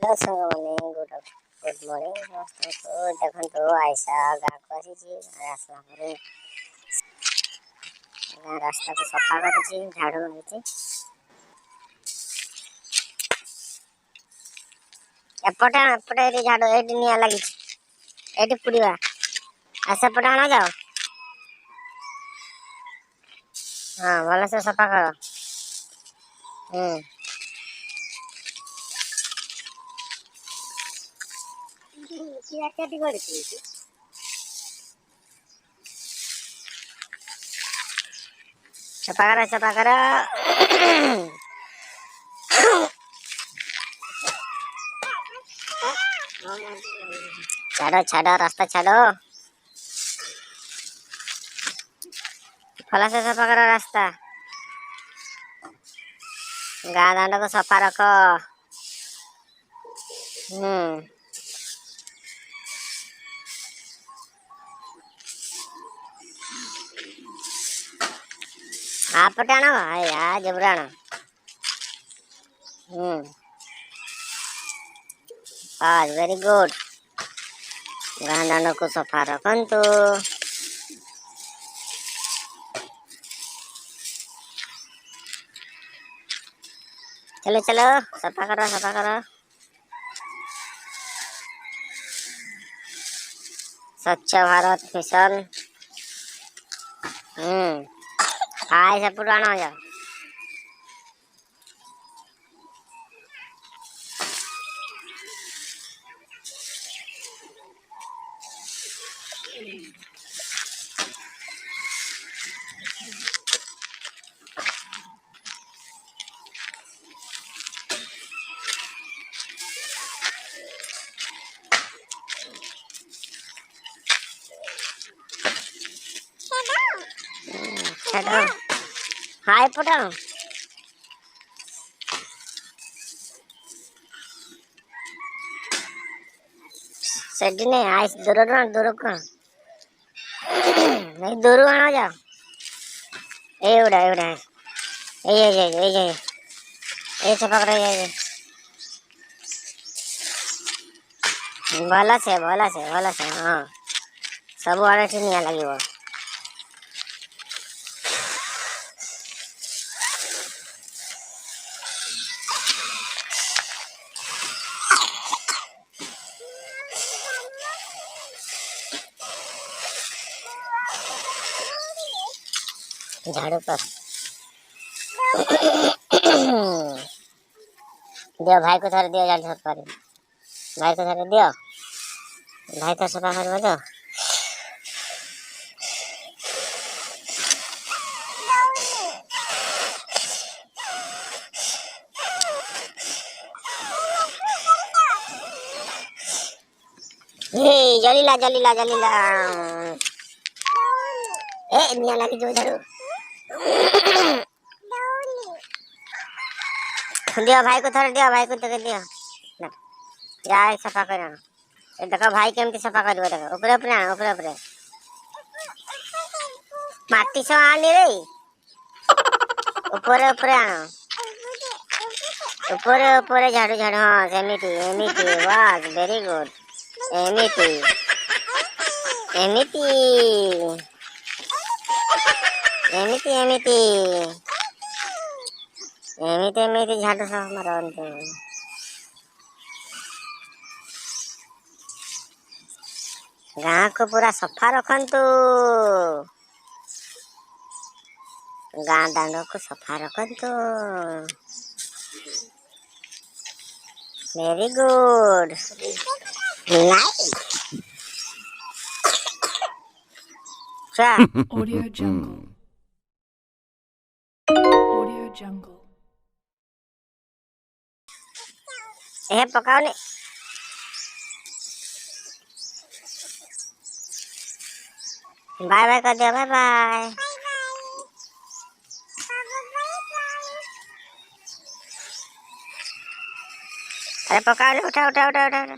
ସାଙ୍ଗମାନେ good morning ସମସ୍ତଙ୍କୁ। ଦେଖନ୍ତୁ ଆଇସା ଗାଁକୁ ଆସିଛି। ଆସିଲା ପରେ ଗାଁ ରାସ୍ତାକୁ ସଫା କରୁଛି, ଝାଡ଼ୁ ମାରୁଛି। ଏପଟେ ଏଇଠି ଝାଡ଼ୁ, ଏଇଠି ନିଆଁ ଲାଗିଛି, ଏଇଠି ପୁଡ଼ିବା। ଆଉ ସେପଟେ ଆଣ ଯାଅ। ହଁ ଭଲସେ ସଫା କର। सफा कर छाड़ो रास्ता छाड़ो। भल से सफा कर रास्ता। गाँ दांड को सफा रख। आपटे आण जबरा आण। Very good. गाँ दांड को सफा रखंतु। चलो चलो सफा करो सफा करो। स्वच्छ भारत मिशन। हाय सब आना जाओ। हाय पटा सेठी नहीं आइस दूर दूर कौन नहीं दूर आना जाओ। एवड़ा एवड़ा ये सफा कर भला से हाँ सब आड़े से निया लगे। झाड़ू कर दियो भाई को थोड़े दियो झाड़ू सफा कर। भाई को थोड़े दियो, भाई तो सफा कर दो। जलीला ए निया लगी जो झाड़ू दियो भाई को थोड़े दियो, भाई को थोड़े दियो ना जा सफा कर। देखो भाई केमती सफा कर। देखो ऊपर ऊपर आना, ऊपर ऊपर माटी सो आनी रे। ऊपर ऊपर आना, ऊपर झाड़ू झाड़ू। हाँ एमिटी एमिटी वाह very good. Amity Amity Amity Amity Amity Amity झाड़ू सब मारते। गाँ को पूरा सफा रखंतु। गाँ दांड को सफा रखंतु। Very good nice. Audio Jungle. Audio Jungle. ए पकाओ ने बाय बाय कर दिया। Bye bye. अरे पकाओ ने उठा उठा उठा उठा, उठा।